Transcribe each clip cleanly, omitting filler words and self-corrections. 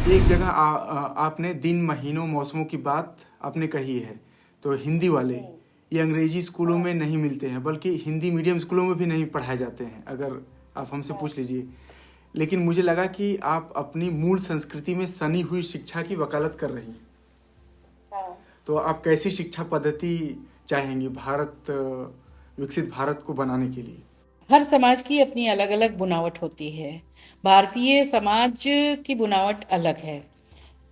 एक जगह आपने दिन महीनों मौसमों की बात आपने कही है, तो हिंदी वाले ये अंग्रेजी स्कूलों में नहीं मिलते हैं, बल्कि हिंदी मीडियम स्कूलों में भी नहीं पढ़ाए जाते हैं, अगर आप हमसे पूछ लीजिए। लेकिन मुझे लगा कि आप अपनी मूल संस्कृति में सनी हुई शिक्षा की वकालत कर रही हैं। तो आप कैसी शिक्षा पद्धति चाहेंगी विकसित भारत को बनाने के लिए? हर समाज की अपनी अलग अलग बुनावट होती है। भारतीय समाज की बुनावट अलग है।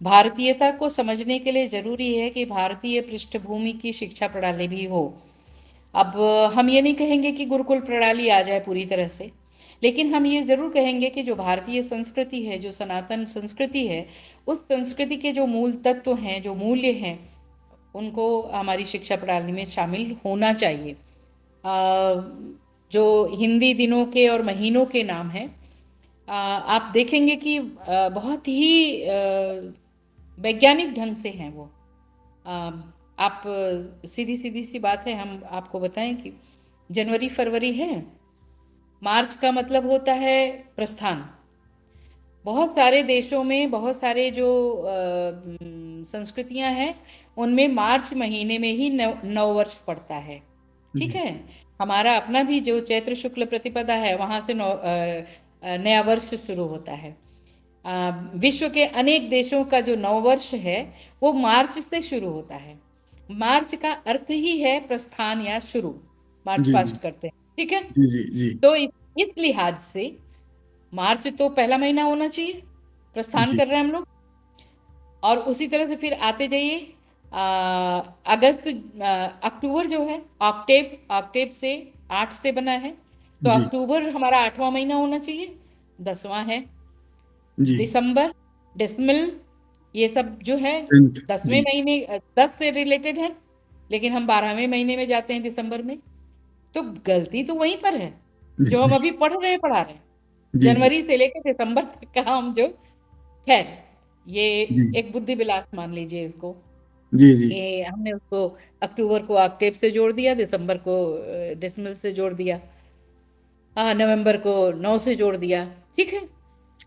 भारतीयता को समझने के लिए जरूरी है कि भारतीय पृष्ठभूमि की शिक्षा प्रणाली भी हो। अब हम ये नहीं कहेंगे कि गुरुकुल प्रणाली आ जाए पूरी तरह से, लेकिन हम ये जरूर कहेंगे कि जो भारतीय संस्कृति है, जो सनातन संस्कृति है, उस संस्कृति के जो मूल तत्व हैं, जो मूल्य हैं, उनको हमारी शिक्षा प्रणाली में शामिल होना चाहिए। जो हिंदी दिनों के और महीनों के नाम हैं, आप देखेंगे कि बहुत ही वैज्ञानिक ढंग से हैं वो। आप सीधी सीधी सी बात है, हम आपको बताएं कि जनवरी फरवरी है, मार्च का मतलब होता है प्रस्थान। बहुत सारे देशों में बहुत सारे जो संस्कृतियां हैं, उनमें मार्च महीने में ही नव वर्ष पड़ता है। ठीक जी है। हमारा अपना भी जो चैत्र शुक्ल प्रतिपदा है, वहां से नया वर्ष शुरू होता है। विश्व के अनेक देशों का जो नव वर्ष है वो मार्च से शुरू होता है। मार्च का अर्थ ही है प्रस्थान या शुरू, मार्च जी जी पास्ट करते हैं। ठीक है। जी जी जी तो इस लिहाज से मार्च तो पहला महीना होना चाहिए, प्रस्थान जी कर रहे हैं हम लोग। और उसी तरह से फिर आते जाइए, अगस्त, अक्टूबर जो है, ऑक्टेव, ऑक्टेव से 8 से बना है, तो जी अक्टूबर हमारा 8वां महीना होना चाहिए, 10वां है। जी दिसंबर, डिसमिल, ये सब जो है 10th। 10वें जी महीने, 10 से रिलेटेड है, लेकिन हम 12वें महीने में जाते हैं दिसंबर में। तो गलती तो वहीं पर है, जो हम जी अभी पढ़ा रहे हैं, जी जी जनवरी से लेकर दिसंबर तक का हम जो, खैर, ये जी एक बुद्धि विलास मान लीजिए इसको, जी जी कि हमने उसको अक्टूबर को ऑक्टेव से जोड़ दिया, दिसंबर को डिसमिल से जोड़ दिया, नवंबर को 9 से जोड़ दिया। ठीक है।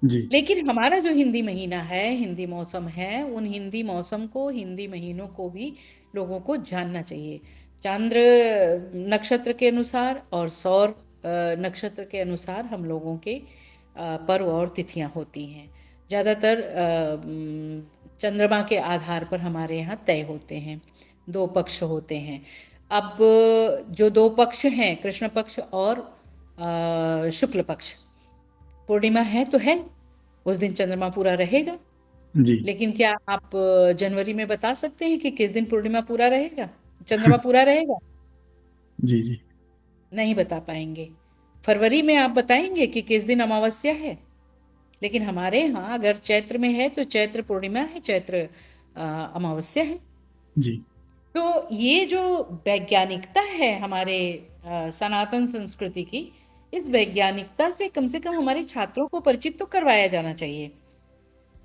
जी लेकिन हमारा जो हिंदी महीना है, हिंदी मौसम है, उन हिंदी मौसम को, हिंदी महीनों को भी लोगों को जानना चाहिए। चांद्र नक्षत्र के अनुसार और सौर नक्षत्र के अनुसार हम लोगों के पर्व और तिथियां होती हैं। ज़्यादातर चंद्रमा के आधार पर हमारे यहाँ तय होते हैं। 2 पक्ष होते हैं। अब जो 2 पक्ष हैं, कृष्ण पक्ष और शुक्ल पक्ष, पूर्णिमा है तो है, उस दिन चंद्रमा पूरा रहेगा। जी लेकिन क्या आप जनवरी में बता सकते हैं कि किस दिन पूर्णिमा पूरा रहेगा, चंद्रमा पूरा रहेगा? जी जी नहीं बता पाएंगे। फरवरी में आप बताएंगे कि किस दिन अमावस्या है, लेकिन हमारे यहाँ अगर चैत्र में है तो चैत्र पूर्णिमा है, चैत्र अमावस्या है। जी तो ये जो वैज्ञानिकता है हमारे सनातन संस्कृति की, इस वैज्ञानिकता से कम हमारे छात्रों को परिचित तो करवाया जाना चाहिए। जी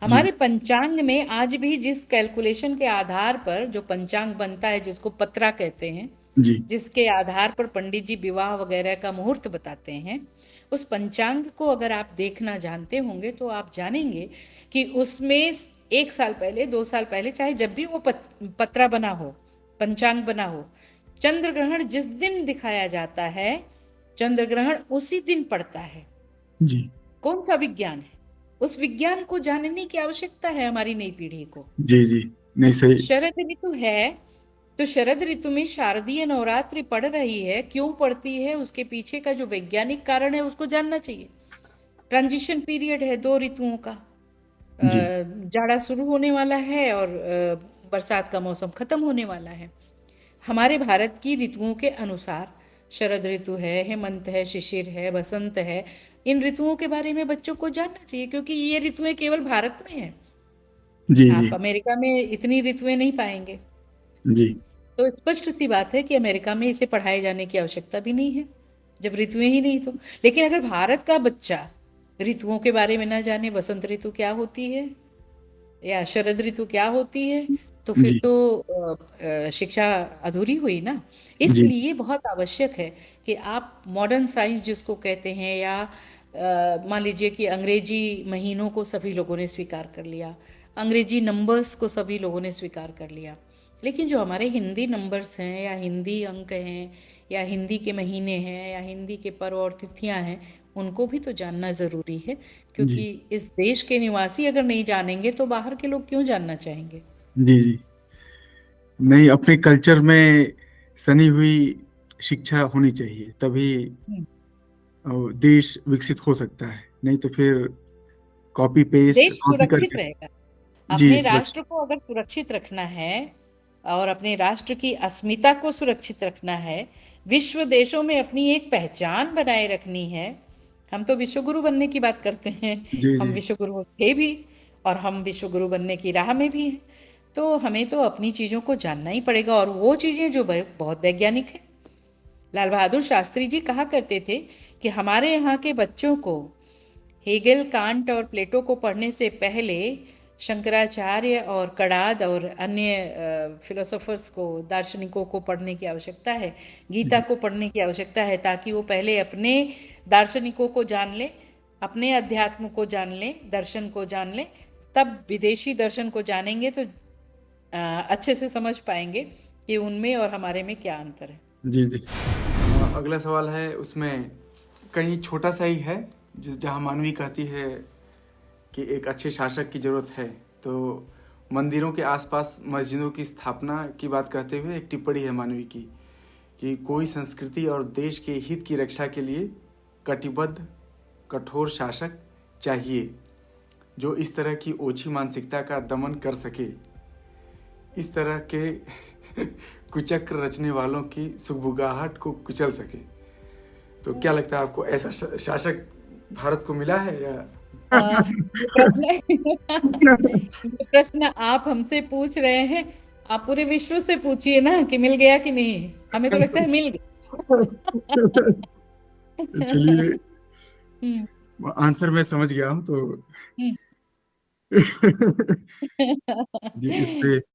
हमारे पंचांग में आज भी जिस कैलकुलेशन के आधार पर जो पंचांग बनता है, जिसको पतरा कहते हैं, जी जिसके आधार पर पंडित जी विवाह वगैरह का मुहूर्त बताते हैं, उस पंचांग को अगर आप देखना जानते होंगे तो आप जानेंगे कि उसमें 1 साल पहले, 2 साल पहले, चाहे जब भी वो पतरा बना हो, पंचांग बना हो, चंद्र ग्रहण जिस दिन दिखाया जाता है, चंद्र ग्रहण उसी दिन पड़ता है। जी कौन सा विज्ञान है? उस विज्ञान को जानने की आवश्यकता है हमारी नई पीढ़ी को। जी जी नहीं सही। शरद ऋतु है, तो शरद ऋतु में शारदीय नवरात्रि पड़ रही है, क्यों पड़ती है, उसके पीछे का जो वैज्ञानिक कारण है उसको जानना चाहिए। ट्रांजिशन पीरियड है 2 ऋतुओं का, जी जाड़ा शुरू होने वाला है और बरसात का मौसम खत्म होने वाला है। हमारे भारत की ऋतुओं के अनुसार शरद ऋतु है, हेमंत है, शिशिर है, बसंत है। इन ऋतुओं के बारे में बच्चों को जानना चाहिए, क्योंकि ये ऋतुएं केवल भारत में हैं। जी आप जी अमेरिका में इतनी ऋतुएं नहीं पाएंगे। जी तो स्पष्ट सी बात है कि अमेरिका में इसे पढ़ाए जाने की आवश्यकता भी नहीं है, जब ऋतुएं ही नहीं तो। लेकिन अगर भारत का बच्चा ऋतुओं के बारे में ना जाने, वसंत ऋतु क्या होती है या शरद ऋतु क्या होती है, तो फिर जी तो शिक्षा अधूरी हुई ना। जी इसलिए बहुत आवश्यक है कि आप मॉडर्न साइंस जिसको कहते हैं, या मान लीजिए कि अंग्रेजी महीनों को सभी लोगों ने स्वीकार कर लिया, अंग्रेजी नंबर्स को सभी लोगों ने स्वीकार कर लिया, लेकिन जो हमारे हिंदी नंबर्स हैं या हिंदी अंक हैं या हिंदी के महीने हैं या हिंदी के पर्व और तिथियां हैं, उनको भी तो जानना ज़रूरी है, जी क्योंकि इस देश के निवासी अगर नहीं जानेंगे तो बाहर के लोग क्यों जानना चाहेंगे। जी जी। नहीं, अपने कल्चर में सनी हुई शिक्षा होनी चाहिए, तभी हम्म। देश विकसित हो सकता है। नहीं तो फिर कॉपी पेस्ट, देश कॉपी सुरक्षित करके। रहेगा। जी, अपने सुरक्षित। राष्ट्र को अगर सुरक्षित रखना है और अपने राष्ट्र की अस्मिता को सुरक्षित रखना है, विश्व देशों में अपनी एक पहचान बनाए रखनी है। हम तो विश्वगुरु बनने की बात करते हैं, जी हम जी विश्वगुरु थे भी और हम विश्वगुरु बनने की राह में भी हैं। तो हमें तो अपनी चीज़ों को जानना ही पड़ेगा, और वो चीज़ें जो बहुत वैज्ञानिक है। लाल बहादुर शास्त्री जी कहा करते थे कि हमारे यहाँ के बच्चों को हेगेल, कांट और प्लेटो को पढ़ने से पहले शंकराचार्य और कणाद और अन्य फिलोसोफर्स को, दार्शनिकों को पढ़ने की आवश्यकता है, गीता जी को पढ़ने की आवश्यकता है, ताकि वो पहले अपने दार्शनिकों को जान ले, अपने अध्यात्म को जान ले, दर्शन को जान ले, तब विदेशी दर्शन को जानेंगे तो अच्छे से समझ पाएंगे कि उनमें और हमारे में क्या अंतर है। जी जी। अगला सवाल है, उसमें कहीं छोटा सा ही है, जहाँ मानवी कहती है कि एक अच्छे शासक की ज़रूरत है। तो मंदिरों के आसपास मस्जिदों की स्थापना की बात कहते हुए एक टिप्पणी है मानवी की कि कोई संस्कृति और देश के हित की रक्षा के लिए कटिबद्ध कठोर शासक चाहिए, जो इस तरह की ओछी मानसिकता का दमन कर सके, इस तरह के कुचक्र रचने वालों की सुगबुगाहट को कुचल सके। तो क्या लगता है आपको, ऐसा शासक भारत को मिला है या? ये प्रश्न ये प्रश्न आप हमसे पूछ रहे हैं, आप पूरे विश्व से पूछिए ना कि मिल गया कि नहीं। हमें तो लगता है मिल गया। चलिए, हम्म। आंसर मैं समझ गया हूँ तो हम्म। जी, इस पे